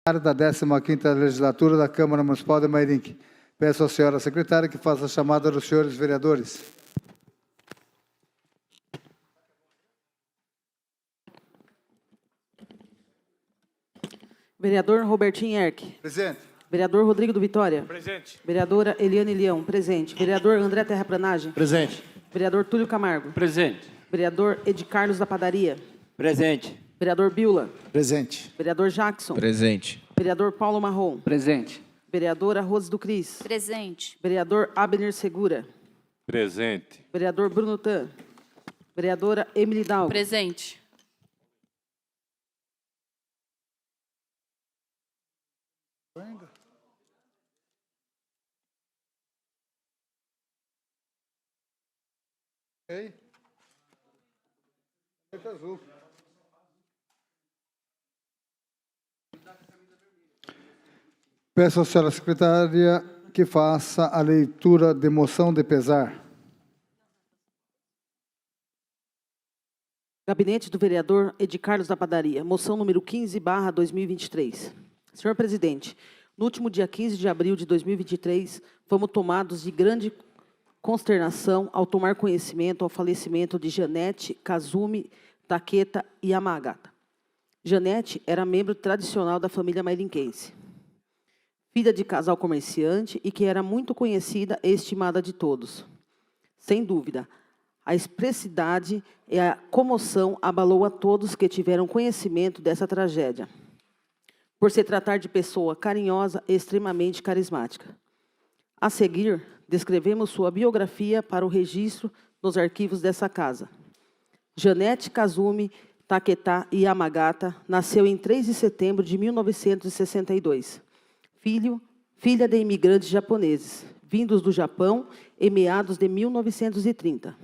Da 15ª Legislatura da Câmara Municipal de Mairinque. Peço à senhora secretária que faça a chamada dos senhores vereadores. Vereador Robertinho Erck. Presente. Vereador Rodrigo do Vitória. Presente. Vereadora Eliane Leão. Presente. Vereador André Terraplanagem. Presente. Vereador Túlio Camargo. Presente. Vereador Ed Carlos da Padaria. Presente. Vereador Biula. Presente. Vereador Jackson. Presente. Vereador Paulo Marrom. Presente. Vereadora Rose do Cris. Presente. Vereador Abner Segura. Presente. Vereador Bruno Tan. Vereadora Emily Dalgo. Presente. Ei. Azul. Peço à senhora secretária que faça a leitura de moção de pesar. Gabinete do vereador Ed Carlos da Padaria. Moção número 15/2023. Senhor presidente, no último dia 15 de abril de 2023, fomos tomados de grande consternação ao tomar conhecimento ao falecimento de Janete Kazumi Taketa Yamagata. Janete era membro tradicional da família mairinquense, filha de casal comerciante e que era muito conhecida e estimada de todos. Sem dúvida, a expressidade e a comoção abalou a todos que tiveram conhecimento dessa tragédia, por se tratar de pessoa carinhosa e extremamente carismática. A seguir, descrevemos sua biografia para o registro nos arquivos dessa casa. Janete Kazumi Taketa Yamagata nasceu em 3 de setembro de 1962. Filha de imigrantes japoneses, vindos do Japão em meados de 1930.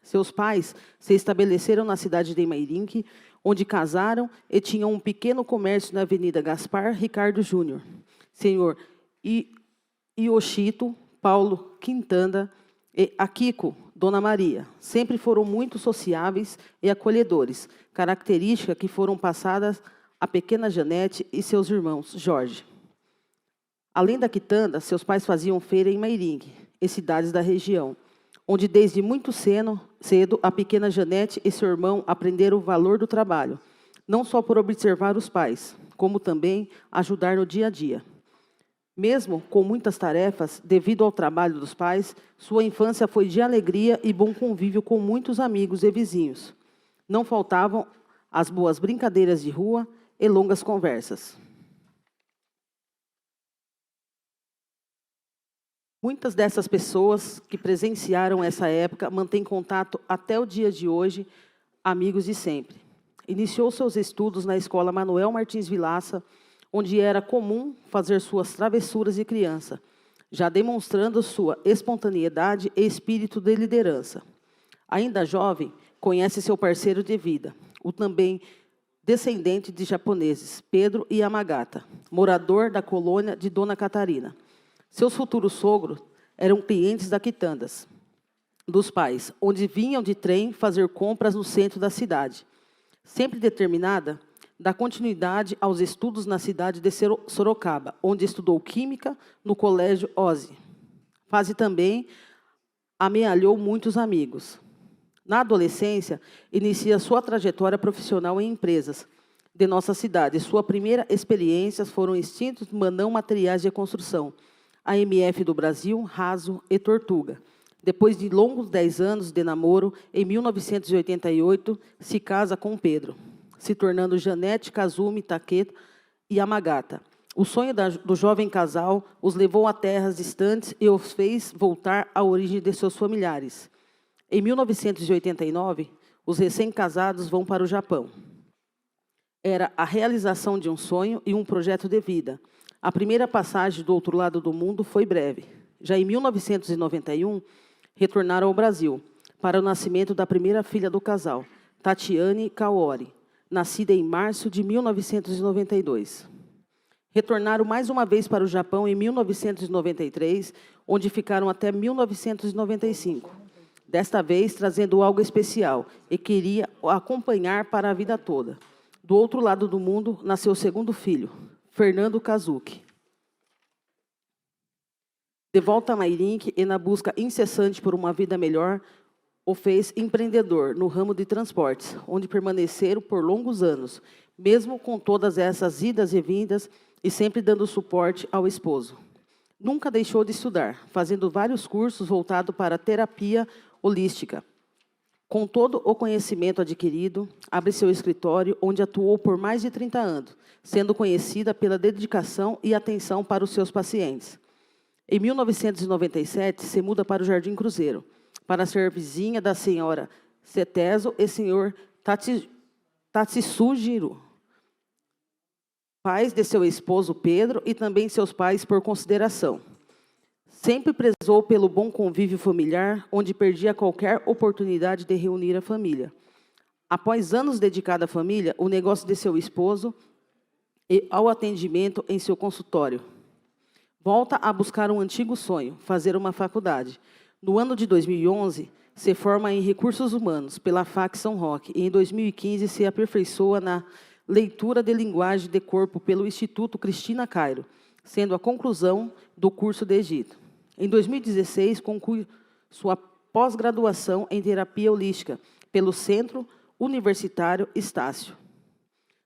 Seus pais se estabeleceram na cidade de Mairinque, onde casaram e tinham um pequeno comércio na Avenida Gaspar Ricardo Júnior. Senhor Yoshito, Paulo Quintanda e Akiko, Dona Maria, sempre foram muito sociáveis e acolhedores, característica que foram passadas à pequena Janete e seus irmãos, Jorge. Além da quitanda, seus pais faziam feira em Mairinque, e cidades da região, onde desde muito cedo a pequena Janete e seu irmão aprenderam o valor do trabalho, não só por observar os pais, como também ajudar no dia a dia. Mesmo com muitas tarefas, devido ao trabalho dos pais, sua infância foi de alegria e bom convívio com muitos amigos e vizinhos. Não faltavam as boas brincadeiras de rua e longas conversas. Muitas dessas pessoas que presenciaram essa época mantêm contato até o dia de hoje, amigos de sempre. Iniciou seus estudos na Escola Manuel Martins Vilaça, onde era comum fazer suas travessuras de criança, já demonstrando sua espontaneidade e espírito de liderança. Ainda jovem, conhece seu parceiro de vida, o também descendente de japoneses, Pedro Yamagata, morador da colônia de Dona Catarina. Seus futuros sogros eram clientes da quitandas dos pais, onde vinham de trem fazer compras no centro da cidade. Sempre determinada, dá continuidade aos estudos na cidade de Sorocaba, onde estudou Química no Colégio Ozzy. Fase também amealhou muitos amigos. Na adolescência, inicia sua trajetória profissional em empresas de nossa cidade. Sua primeira experiência foram extintos Manão Materiais de Construção, AMF do Brasil, Raso e Tortuga. Depois de longos 10 anos de namoro, em 1988, se casa com Pedro, se tornando Janete Kazumi Taketa Yamagata. O sonho do jovem casal os levou a terras distantes e os fez voltar à origem de seus familiares. Em 1989, os recém-casados vão para o Japão. Era a realização de um sonho e um projeto de vida. A primeira passagem do outro lado do mundo foi breve. Já em 1991, retornaram ao Brasil para o nascimento da primeira filha do casal, Tatiane Kaori, nascida em março de 1992. Retornaram mais uma vez para o Japão em 1993, onde ficaram até 1995. Desta vez, trazendo algo especial, e queria o acompanhar para a vida toda. Do outro lado do mundo, nasceu o segundo filho, Fernando Kazuki. De volta a Mairinque e na busca incessante por uma vida melhor, o fez empreendedor no ramo de transportes, onde permaneceram por longos anos, mesmo com todas essas idas e vindas e sempre dando suporte ao esposo. Nunca deixou de estudar, fazendo vários cursos voltados para a terapia holística. Com todo o conhecimento adquirido, abre seu escritório, onde atuou por mais de 30 anos, sendo conhecida pela dedicação e atenção para os seus pacientes. Em 1997, se muda para o Jardim Cruzeiro, para ser vizinha da senhora Ceteso e senhor Tatsujiro, pais de seu esposo Pedro e também seus pais por consideração. Sempre prezou pelo bom convívio familiar, onde perdia qualquer oportunidade de reunir a família. Após anos dedicado à família, o negócio de seu esposo e ao atendimento em seu consultório. Volta a buscar um antigo sonho, fazer uma faculdade. No ano de 2011, se forma em Recursos Humanos pela FAC São Roque e em 2015 se aperfeiçoa na Leitura de Linguagem de Corpo pelo Instituto Cristina Cairo, sendo a conclusão do curso de Egito. Em 2016, conclui sua pós-graduação em Terapia Holística pelo Centro Universitário Estácio.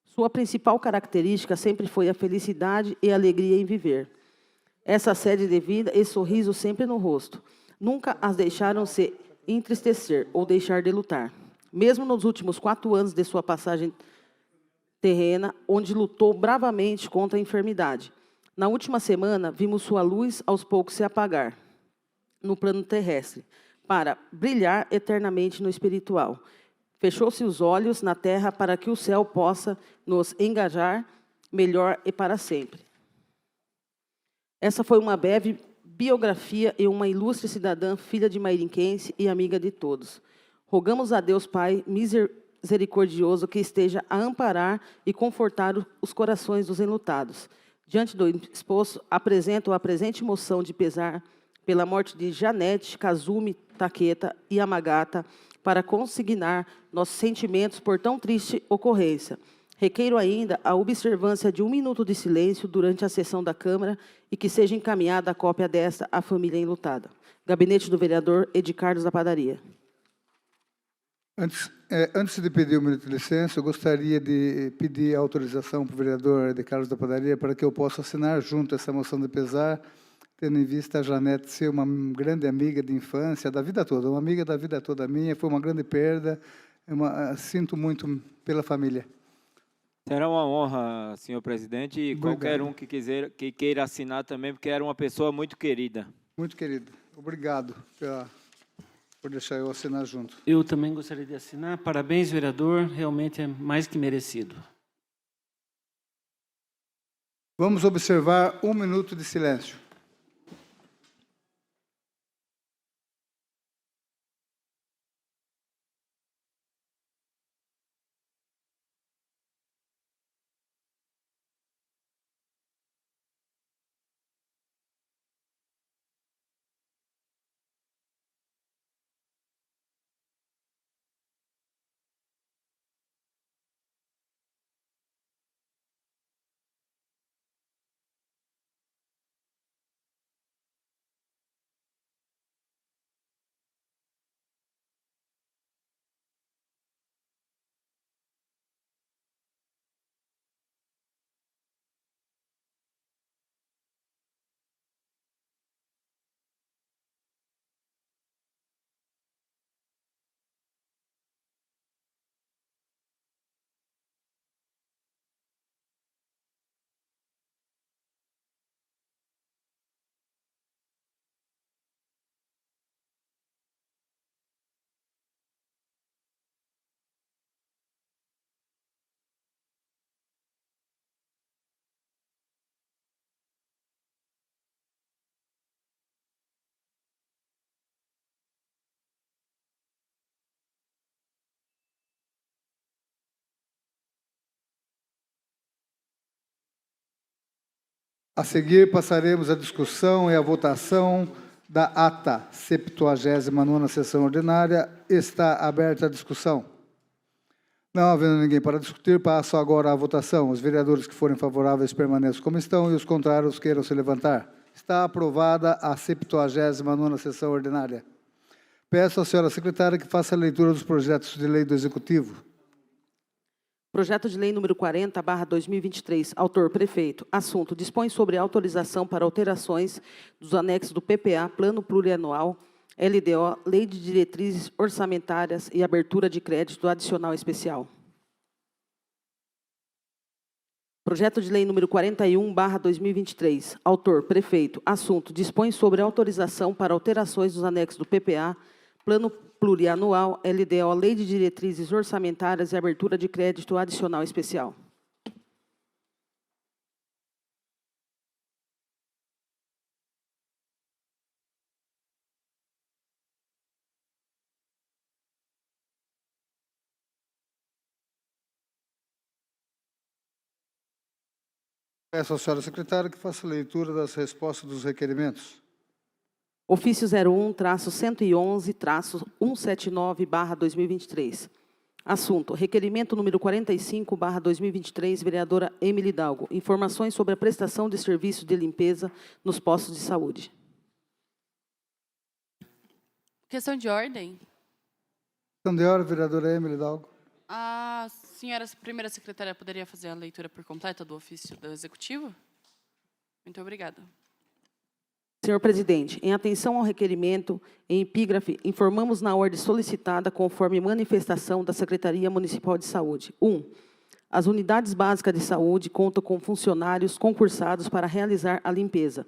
Sua principal característica sempre foi a felicidade e a alegria em viver. Essa sede de vida e sorriso sempre no rosto. Nunca as deixaram se entristecer ou deixar de lutar. Mesmo nos últimos 4 anos de sua passagem terrena, onde lutou bravamente contra a enfermidade. Na última semana, vimos sua luz aos poucos se apagar no plano terrestre, para brilhar eternamente no espiritual. Fechou-se os olhos na terra para que o céu possa nos engajar melhor e para sempre. Essa foi uma breve biografia e uma ilustre cidadã, filha de mairinquense e amiga de todos. Rogamos a Deus Pai misericordioso que esteja a amparar e confortar os corações dos enlutados. Diante do exposto, apresento a presente moção de pesar pela morte de Janete, Kazumi, Taketa e Yamagata, para consignar nossos sentimentos por tão triste ocorrência. Requeiro ainda a observância de 1 minuto de silêncio durante a sessão da Câmara e que seja encaminhada a cópia desta à família enlutada. Gabinete do vereador Edi Carlos da Padaria. Antes de pedir 1 minuto de licença, eu gostaria de pedir autorização para o vereador Edi Carlos da Padaria para que eu possa assinar junto essa moção de pesar, tendo em vista a Janete ser uma grande amiga de infância, da vida toda, uma amiga da vida toda minha, foi uma grande perda, sinto muito pela família. Será uma honra, senhor presidente, e Obrigado. qualquer um que queira assinar também, porque era uma pessoa muito querida. Muito querido. Obrigado por deixar eu assinar junto. Eu também gostaria de assinar. Parabéns, vereador. Realmente é mais que merecido. Vamos observar 1 minuto de silêncio. A seguir, passaremos à discussão e à votação da ata 79ª sessão ordinária. Está aberta a discussão. Não havendo ninguém para discutir, passo agora à votação. Os vereadores que forem favoráveis permaneçam como estão e os contrários queiram se levantar. Está aprovada a 79ª sessão ordinária. Peço à senhora secretária que faça a leitura dos projetos de lei do Executivo. Projeto de Lei número 40/2023, autor prefeito. Assunto: dispõe sobre autorização para alterações dos anexos do PPA, Plano Plurianual, LDO, Lei de Diretrizes Orçamentárias e Abertura de Crédito Adicional Especial. Projeto de Lei número 41/2023, autor prefeito. Assunto: dispõe sobre autorização para alterações dos anexos do PPA, Plano Plurianual, LDO, Lei de Diretrizes Orçamentárias e Abertura de Crédito Adicional Especial. Peço à senhora secretária que faça a leitura das respostas dos requerimentos. Ofício 01-111-179/2023. Assunto: requerimento número 45/2023, vereadora Emily Hidalgo. Informações sobre a prestação de serviço de limpeza nos postos de saúde. Questão de ordem. Questão de ordem, vereadora Emily Hidalgo. A senhora primeira secretária poderia fazer a leitura por completa do ofício do Executivo? Muito obrigada. Senhor presidente, em atenção ao requerimento, em epígrafe, informamos na ordem solicitada conforme manifestação da Secretaria Municipal de Saúde. 1. As unidades básicas de saúde contam com funcionários concursados para realizar a limpeza.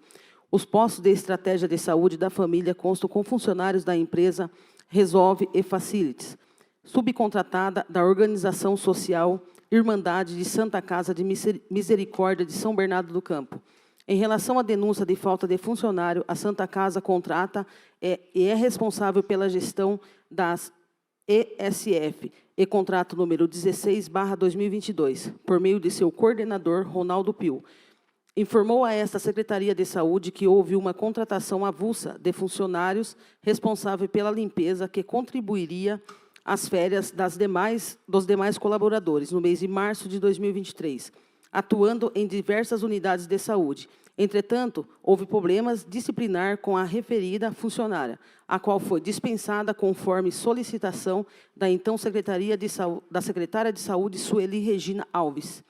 Os postos de estratégia de saúde da família constam com funcionários da empresa Resolve e Facilities, subcontratada da Organização Social Irmandade de Santa Casa de Misericórdia de São Bernardo do Campo. Em relação à denúncia de falta de funcionário, a Santa Casa contrata e é responsável pela gestão das ESF e contrato número 16/2022, por meio de seu coordenador, Ronaldo Pio. Informou a esta Secretaria de Saúde que houve uma contratação avulsa de funcionários responsável pela limpeza que contribuiria às férias dos demais colaboradores no mês de março de 2023, atuando em diversas unidades de saúde. Entretanto, houve problemas disciplinar com a referida funcionária, a qual foi dispensada conforme solicitação da então secretária de Saúde, Sueli Regina Alves.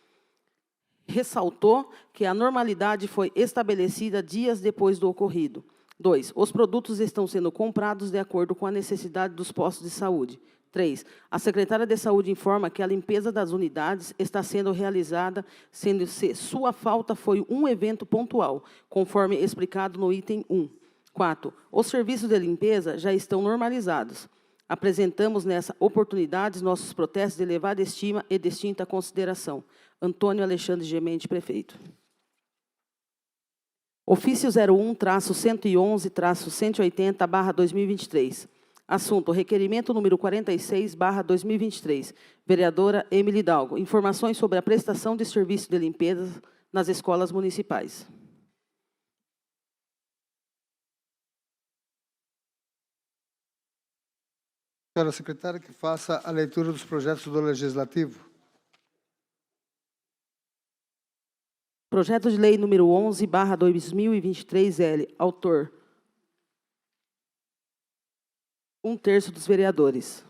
Ressaltou que a normalidade foi estabelecida dias depois do ocorrido. 2. Os produtos estão sendo comprados de acordo com a necessidade dos postos de saúde. 3. A secretária de Saúde informa que a limpeza das unidades está sendo realizada, sendo se sua falta foi um evento pontual, conforme explicado no item 1. 4. Os serviços de limpeza já estão normalizados. Apresentamos nessa oportunidade nossos protestos de elevada estima e distinta consideração. Antônio Alexandre Gemente, prefeito. Ofício 01-111-180/2023. Assunto: requerimento número 46/2023. Vereadora Emily Hidalgo. Informações sobre a prestação de serviço de limpeza nas escolas municipais. Senhora secretária que faça a leitura dos projetos do Legislativo. Projeto de Lei número 11/2023, autor 1/3 dos vereadores.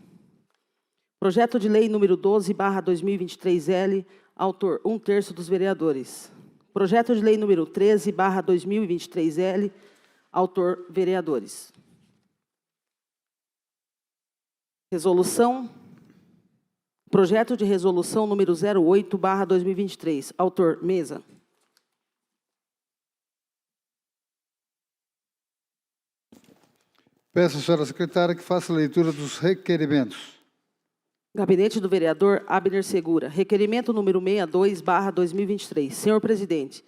Projeto de Lei número 12/2023, autor 1/3 dos vereadores. Projeto de Lei número 13/2023, autor vereadores. Resolução. Projeto de Resolução número 08/2023, autor Mesa. Peço à senhora secretária que faça a leitura dos requerimentos. Gabinete do vereador Abner Segura. Requerimento número 62/2023. Senhor presidente,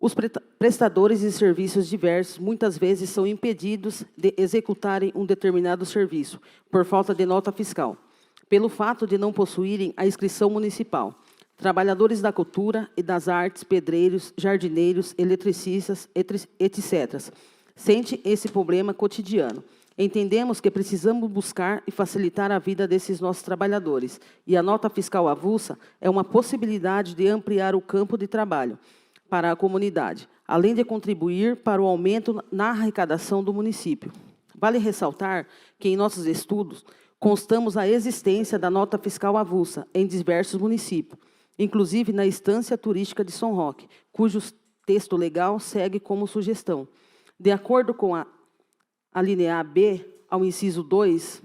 os prestadores de serviços diversos muitas vezes são impedidos de executarem um determinado serviço por falta de nota fiscal, pelo fato de não possuírem a inscrição municipal. Trabalhadores da cultura e das artes, pedreiros, jardineiros, eletricistas, etc. Sente esse problema cotidiano. Entendemos que precisamos buscar e facilitar a vida desses nossos trabalhadores, e a nota fiscal avulsa é uma possibilidade de ampliar o campo de trabalho para a comunidade, além de contribuir para o aumento na arrecadação do município. Vale ressaltar que, em nossos estudos, constamos a existência da nota fiscal avulsa em diversos municípios, inclusive na Estância Turística de São Roque, cujo texto legal segue como sugestão. De acordo com a linha B, ao inciso 2,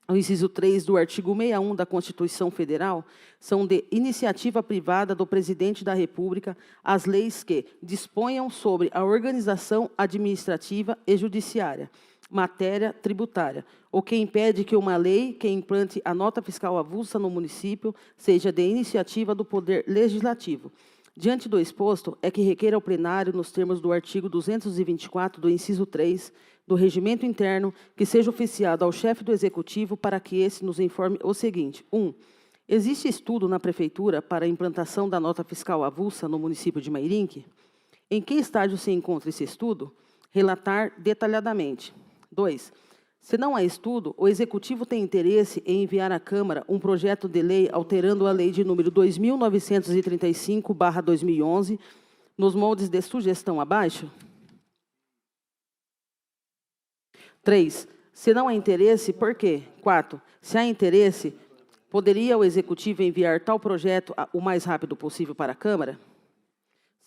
ao inciso 3 do artigo 61 da Constituição Federal, são de iniciativa privada do Presidente da República as leis que disponham sobre a organização administrativa e judiciária, matéria tributária, o que impede que uma lei que implante a nota fiscal avulsa no município seja de iniciativa do Poder Legislativo. Diante do exposto, é que requer ao plenário, nos termos do artigo 224 do inciso 3 do Regimento Interno, que seja oficiado ao chefe do Executivo para que esse nos informe o seguinte. 1. Existe estudo na Prefeitura para a implantação da nota fiscal avulsa no município de Mairinque? Em que estágio se encontra esse estudo? Relatar detalhadamente. 2. Se não há estudo, o Executivo tem interesse em enviar à Câmara um projeto de lei alterando a Lei de número 2.935/2011, nos moldes de sugestão abaixo? 3. Se não há interesse, por quê? 4. Se há interesse, poderia o Executivo enviar tal projeto o mais rápido possível para a Câmara?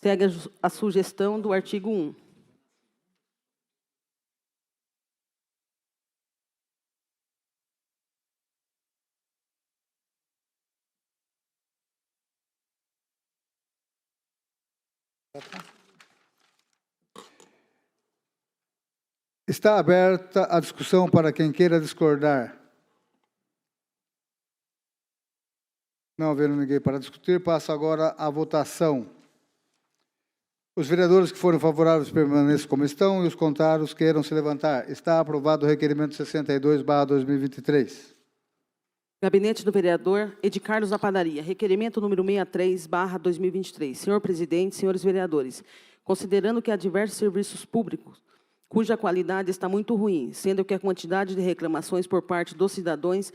Segue a sugestão do artigo 1. Está aberta a discussão para quem queira discordar. Não havendo ninguém para discutir, passo agora à votação. Os vereadores que forem favoráveis permaneçam como estão e os contrários queiram se levantar. Está aprovado o requerimento 62/2023. Gabinete do Vereador Edi Carlos da Padaria. Requerimento número 63/2023. Senhor Presidente, senhores vereadores, considerando que há diversos serviços públicos cuja qualidade está muito ruim, sendo que a quantidade de reclamações por parte dos cidadãos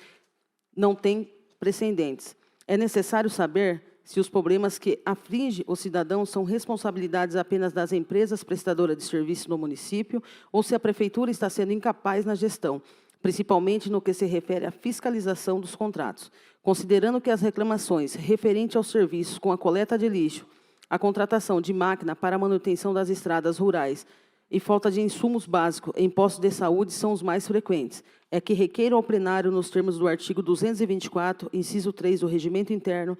não tem precedentes, é necessário saber se os problemas que afligem os cidadãos são responsabilidades apenas das empresas prestadoras de serviço no município ou se a Prefeitura está sendo incapaz na gestão, principalmente no que se refere à fiscalização dos contratos. Considerando que as reclamações referentes aos serviços com a coleta de lixo, a contratação de máquina para a manutenção das estradas rurais e falta de insumos básicos em postos de saúde são os mais frequentes, é que requeiram ao plenário, nos termos do artigo 224, inciso 3 do Regimento Interno,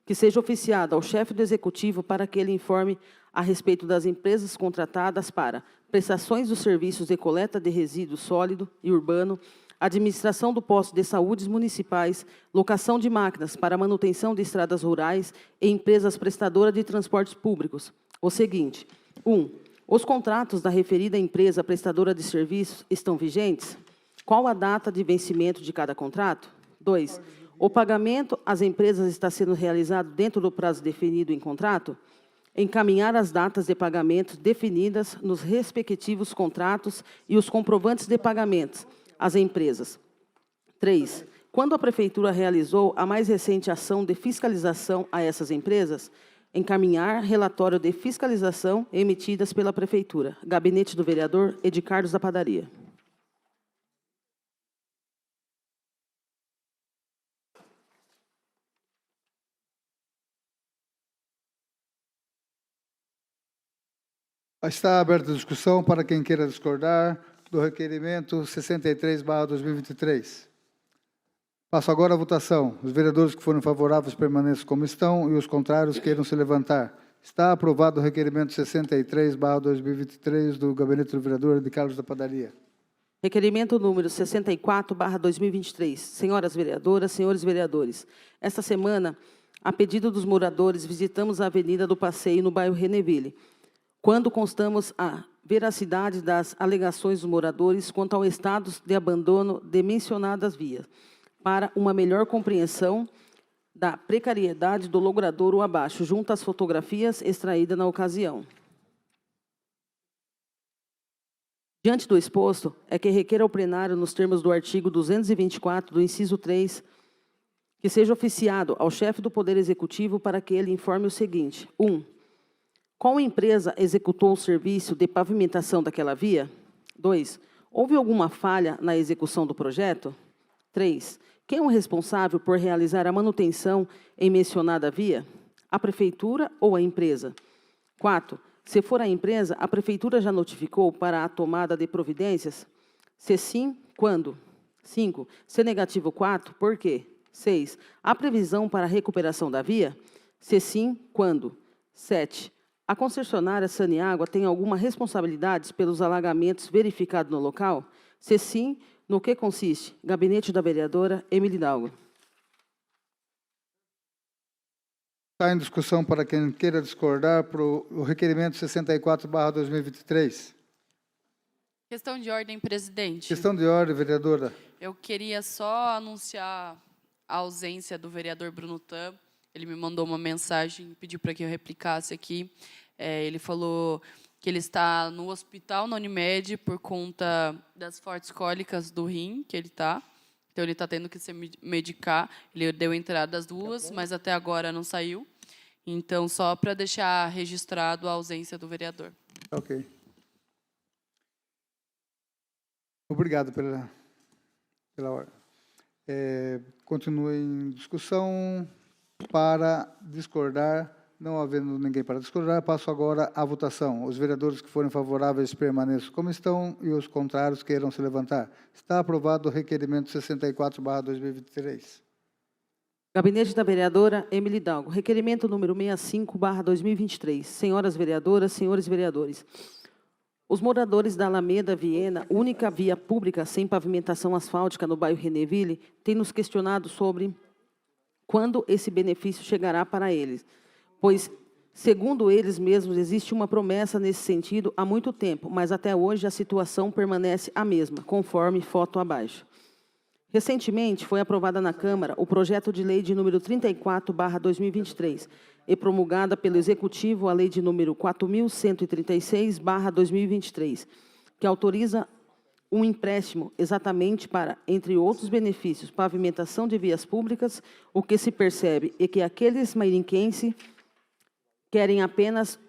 que seja oficiado ao chefe do Executivo para que ele informe a respeito das empresas contratadas para prestações dos serviços de coleta de resíduo sólido e urbano, administração do posto de saúde municipais, locação de máquinas para manutenção de estradas rurais e empresas prestadoras de transportes públicos. O seguinte. 1. Os contratos da referida empresa prestadora de serviços estão vigentes? Qual a data de vencimento de cada contrato? 2. O pagamento às empresas está sendo realizado dentro do prazo definido em contrato? Encaminhar as datas de pagamento definidas nos respectivos contratos e os comprovantes de pagamentos às empresas. 3. Quando a Prefeitura realizou a mais recente ação de fiscalização a essas empresas, encaminhar relatório de fiscalização emitidas pela Prefeitura. Gabinete do Vereador Edi Carlos da Padaria. Está aberta a discussão para quem queira discordar do requerimento 63/2023. Passo agora à votação. Os vereadores que forem favoráveis permaneçam como estão e os contrários queiram se levantar. Está aprovado o requerimento 63/2023 do Gabinete do Vereador Edi Carlos da Padaria. Requerimento número 64/2023. Senhoras vereadoras, senhores vereadores, esta semana, a pedido dos moradores, visitamos a Avenida do Passeio, no bairro Reneville, quando constamos a veracidade das alegações dos moradores quanto ao estado de abandono de mencionadas vias, para uma melhor compreensão da precariedade do logradouro abaixo, junto às fotografias extraídas na ocasião. Diante do exposto, é que requer ao plenário, nos termos do artigo 224, do inciso 3, que seja oficiado ao chefe do Poder Executivo para que ele informe o seguinte. 1. Qual empresa executou o serviço de pavimentação daquela via? 2. Houve alguma falha na execução do projeto? 3. Quem é o responsável por realizar a manutenção em mencionada via? A Prefeitura ou a empresa? 4. Se for a empresa, a Prefeitura já notificou para a tomada de providências? Se sim, quando? 5. Se negativo, 4, por quê? 6. Há previsão para a recuperação da via? Se sim, quando? 7. A concessionária Saneágua tem alguma responsabilidade pelos alagamentos verificados no local? Se sim, no que consiste? Gabinete da vereadora Emily Hidalgo. Está em discussão para quem queira discordar para o requerimento 64/2023. Questão de ordem, presidente. Questão de ordem, vereadora. Eu queria só anunciar a ausência do vereador Bruno Tam. Ele me mandou uma mensagem, pediu para que eu replicasse aqui. Ele falou que ele está no hospital, na Unimed, por conta das fortes cólicas do rim que ele está. Então, ele está tendo que se medicar. Ele deu entrada das 2, mas até agora não saiu. Então, só para deixar registrado a ausência do vereador. Ok. Obrigado pela ordem. Continue em discussão. Para discordar, não havendo ninguém para discordar, passo agora à votação. Os vereadores que forem favoráveis permaneçam como estão e os contrários queiram se levantar. Está aprovado o requerimento 64/2023. Gabinete da vereadora Emily Hidalgo. Requerimento número 65/2023. Senhoras vereadoras, senhores vereadores. Os moradores da Alameda Viena, única via pública sem pavimentação asfáltica no bairro Reneville, têm nos questionado sobre quando esse benefício chegará para eles, pois, segundo eles mesmos, existe uma promessa nesse sentido há muito tempo, mas até hoje a situação permanece a mesma, conforme foto abaixo. Recentemente, foi aprovada na Câmara o projeto de lei de número 34/2023 e promulgada pelo Executivo a lei de número 4.136/2023, que autoriza um empréstimo exatamente para, entre outros benefícios, pavimentação de vias públicas, o que se percebe é que aqueles mairinquenses querem apenas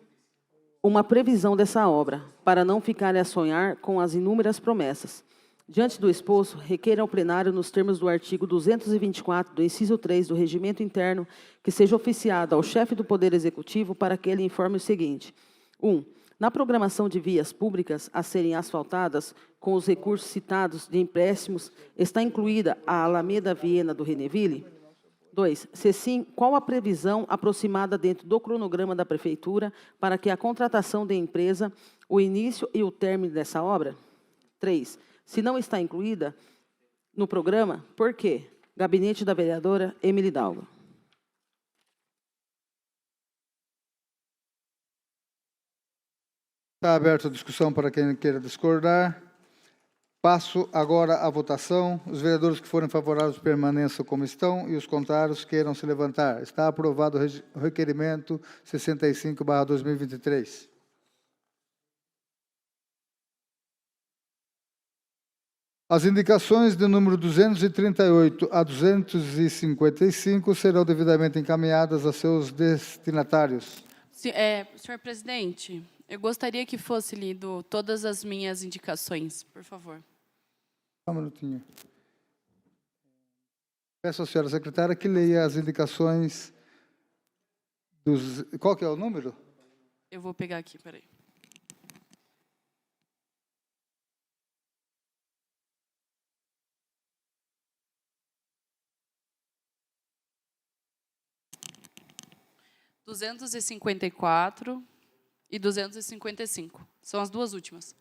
uma previsão dessa obra, para não ficarem a sonhar com as inúmeras promessas. Diante do exposto, requer ao plenário, nos termos do artigo 224, do inciso 3 do Regimento Interno, que seja oficiado ao chefe do Poder Executivo para que ele informe o seguinte. 1. Na programação de vias públicas a serem asfaltadas com os recursos citados de empréstimos, está incluída a Alameda Viena do Reneville? 2. Se sim, qual a previsão aproximada dentro do cronograma da Prefeitura para que a contratação da empresa, o início e o término dessa obra? 3. Se não está incluída no programa, por quê? Gabinete da vereadora Emily Hidalgo. Está aberta a discussão para quem queira discordar. Passo agora à votação. Os vereadores que forem favoráveis permaneçam como estão e os contrários queiram se levantar. Está aprovado o requerimento 65/2023. As indicações de número 238 a 255 serão devidamente encaminhadas a seus destinatários. Senhor presidente, eu gostaria que fosse lido todas as minhas indicações, por favor. Só um minutinho. Peço à senhora secretária que leia as indicações dos... Qual que é o número? Eu vou pegar aqui, peraí. (254) e 255. São as duas últimas.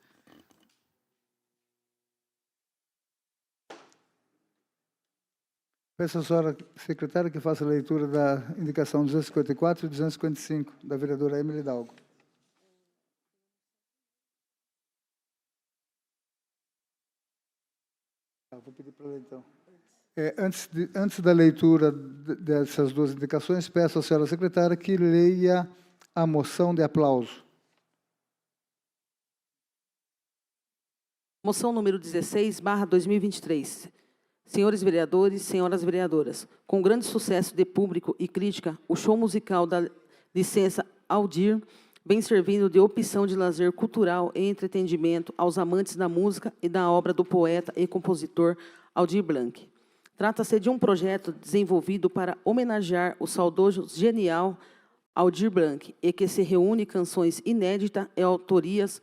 Peço à senhora secretária que faça a leitura da indicação 254 e 255, da vereadora Emily Hidalgo. Vou pedir para ler, então. Antes da leitura dessas duas indicações, peço à senhora secretária que leia a moção de aplauso. Moção número 16/2023. Senhores vereadores, senhoras vereadoras, com grande sucesso de público e crítica, o show musical da licença Aldir vem servindo de opção de lazer cultural e entretenimento aos amantes da música e da obra do poeta e compositor Aldir Blanc. Trata-se de um projeto desenvolvido para homenagear o saudoso genial Aldir Blanc e que se reúne canções inéditas e autorias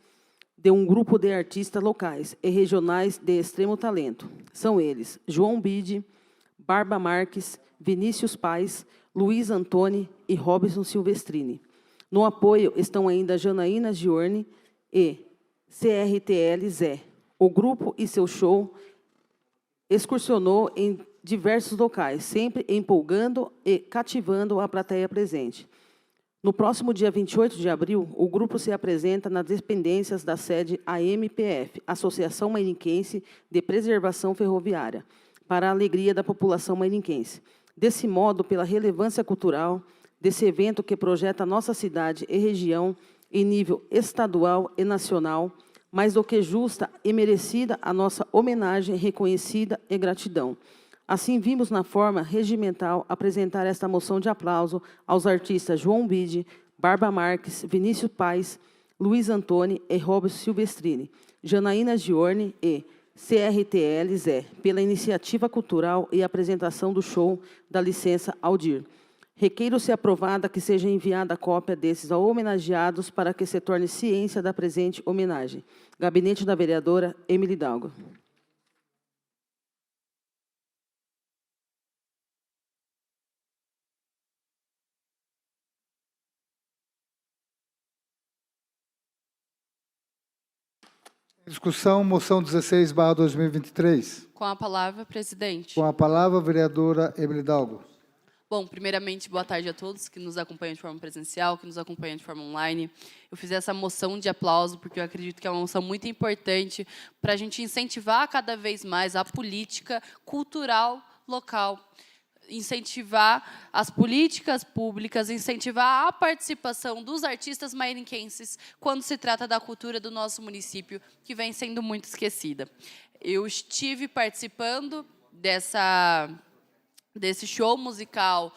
de um grupo de artistas locais e regionais de extremo talento. São eles João Bide, Barba Marques, Vinícius Paes, Luiz Antoni e Robson Silvestrini. No apoio estão ainda Janaína Giorni e CRTL Zé. O grupo e seu show excursionou em diversos locais, sempre empolgando e cativando a plateia presente. No próximo dia 28 de abril, o grupo se apresenta nas dependências da sede AMPF, Associação Mairiquense de Preservação Ferroviária, para a alegria da população mairiquense. Desse modo, pela relevância cultural desse evento que projeta nossa cidade e região em nível estadual e nacional, mais do que justa e merecida a nossa homenagem reconhecida e gratidão. Assim, vimos na forma regimental apresentar esta moção de aplauso aos artistas João Bide, Barba Marques, Vinícius Paes, Luiz Antoni e Robson Silvestrini, Janaína Giorni e CRTL Zé, pela iniciativa cultural e apresentação do show da licença Aldir. Requeiro-se aprovada que seja enviada a cópia desses aos homenageados para que se torne ciência da presente homenagem. Gabinete da vereadora Emily Hidalgo. Discussão, moção 16/2023. Com a palavra, presidente. Com a palavra, a vereadora Emily Hidalgo. Bom, primeiramente, boa tarde a todos que nos acompanham de forma presencial, que nos acompanham de forma online. Eu fiz essa moção de aplauso porque eu acredito que é uma moção muito importante para a gente incentivar cada vez mais a política cultural local, incentivar as políticas públicas, incentivar a participação dos artistas mairiquenses quando se trata da cultura do nosso município, que vem sendo muito esquecida. Eu estive participando desse show musical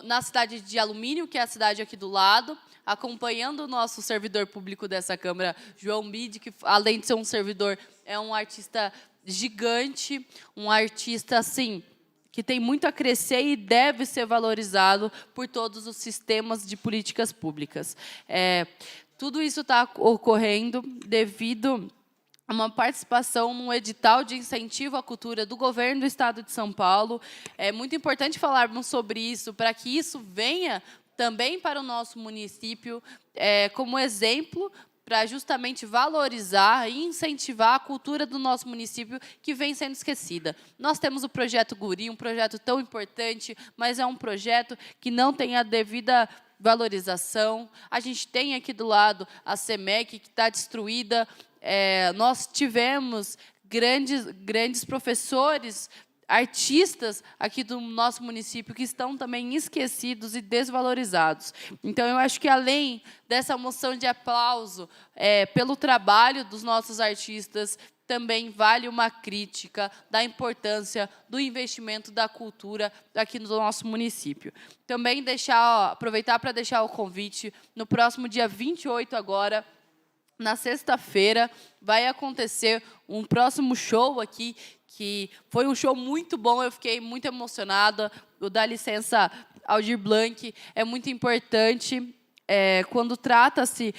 na cidade de Alumínio, que é a cidade aqui do lado, acompanhando o nosso servidor público dessa Câmara, João Bide, que, além de ser um servidor, é um artista gigante, um artista, assim, que tem muito a crescer e deve ser valorizado por todos os sistemas de políticas públicas. Tudo isso está ocorrendo devido uma participação num edital de incentivo à cultura do governo do Estado de São Paulo. É muito importante falarmos sobre isso, para que isso venha também para o nosso município como exemplo, para justamente valorizar e incentivar a cultura do nosso município, que vem sendo esquecida. Nós temos o Projeto Guri, um projeto tão importante, mas é um projeto que não tem a devida valorização. A gente tem aqui do lado a SEMEC, que está destruída. Nós tivemos grandes professores, artistas aqui do nosso município que estão também esquecidos e desvalorizados. Então, eu acho que, além dessa moção de aplauso pelo trabalho dos nossos artistas, também vale uma crítica da importância do investimento da cultura aqui no nosso município. Também aproveitar para deixar o convite, no próximo dia 28 agora, na sexta-feira, vai acontecer um próximo show aqui, que foi um show muito bom, eu fiquei muito emocionada. O da licença Aldir Blanc é muito importante quando trata-se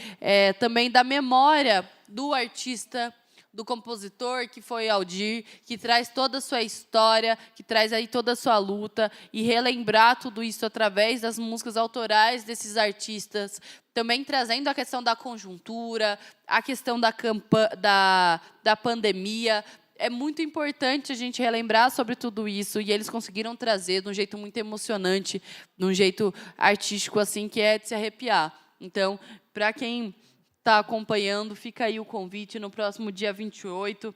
também da memória do artista, do compositor que foi Aldir, que traz toda a sua história, que traz aí toda a sua luta, e relembrar tudo isso através das músicas autorais desses artistas, também trazendo a questão da conjuntura, a questão da pandemia. É muito importante a gente relembrar sobre tudo isso, e eles conseguiram trazer de um jeito muito emocionante, de um jeito artístico, assim, que é de se arrepiar. Então, para quem está acompanhando, fica aí o convite no próximo dia 28,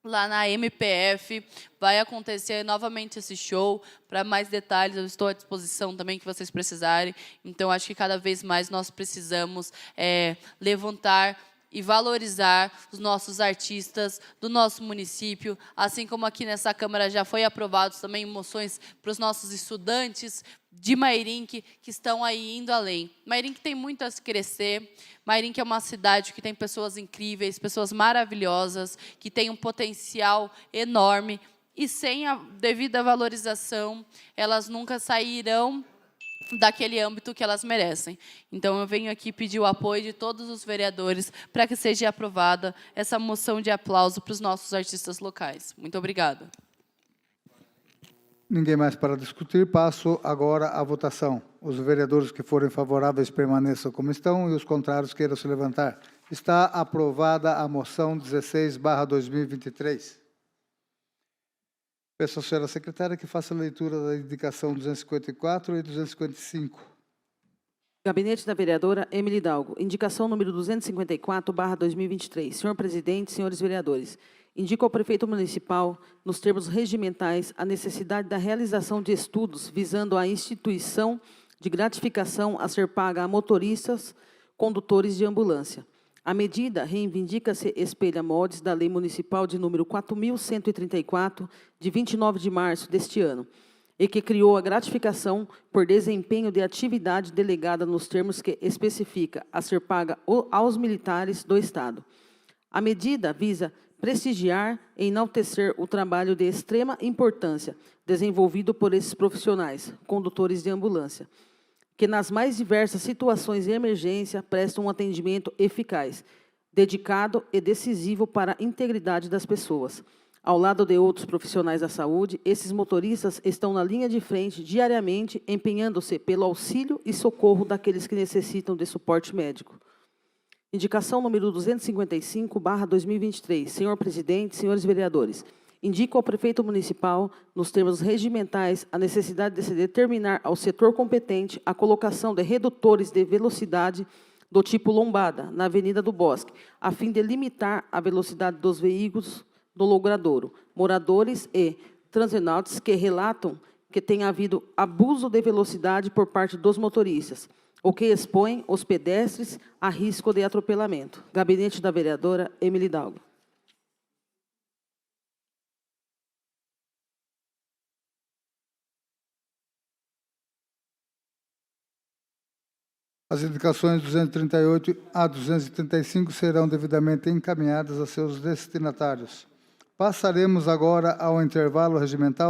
lá na MPF, vai acontecer novamente esse show. Para mais detalhes, eu estou à disposição também, que vocês precisarem. Então, acho que cada vez mais nós precisamos levantar e valorizar os nossos artistas do nosso município, assim como aqui nessa Câmara já foi aprovado também moções para os nossos estudantes de Mairinque que estão aí indo além. Mairinque tem muito a se crescer, Mairinque é uma cidade que tem pessoas incríveis, pessoas maravilhosas, que tem um potencial enorme, e sem a devida valorização, elas nunca sairão daquele âmbito que elas merecem. Então, eu venho aqui pedir o apoio de todos os vereadores para que seja aprovada essa moção de aplauso para os nossos artistas locais. Muito obrigada. Ninguém mais para discutir. Passo agora à votação. Os vereadores que forem favoráveis permaneçam como estão e os contrários queiram se levantar. Está aprovada a moção 16/2023. Peço à senhora secretária que faça a leitura da indicação 254 e 255. Gabinete da vereadora Emily Hidalgo. Indicação número 254/2023. Senhor presidente, senhores vereadores, indico ao prefeito municipal, nos termos regimentais, a necessidade da realização de estudos visando a instituição de gratificação a ser paga a motoristas condutores de ambulância. A medida reivindica-se espelha moldes da Lei Municipal de número 4.134, de 29 de março deste ano, e que criou a gratificação por desempenho de atividade delegada nos termos que especifica a ser paga aos militares do Estado. A medida visa prestigiar e enaltecer o trabalho de extrema importância desenvolvido por esses profissionais, condutores de ambulância, que nas mais diversas situações de emergência prestam um atendimento eficaz, dedicado e decisivo para a integridade das pessoas. Ao lado de outros profissionais da saúde, esses motoristas estão na linha de frente diariamente, empenhando-se pelo auxílio e socorro daqueles que necessitam de suporte médico. Indicação número 255/2023. Senhor presidente, senhores vereadores, indico ao prefeito municipal, nos termos regimentais, a necessidade de se determinar ao setor competente a colocação de redutores de velocidade do tipo lombada na Avenida do Bosque, a fim de limitar a velocidade dos veículos do logradouro. Moradores e transeuntes que relatam que tem havido abuso de velocidade por parte dos motoristas, o que expõe os pedestres a risco de atropelamento. Gabinete da vereadora Emily Hidalgo. As indicações 238 a 235 serão devidamente encaminhadas a seus destinatários. Passaremos agora ao intervalo regimental.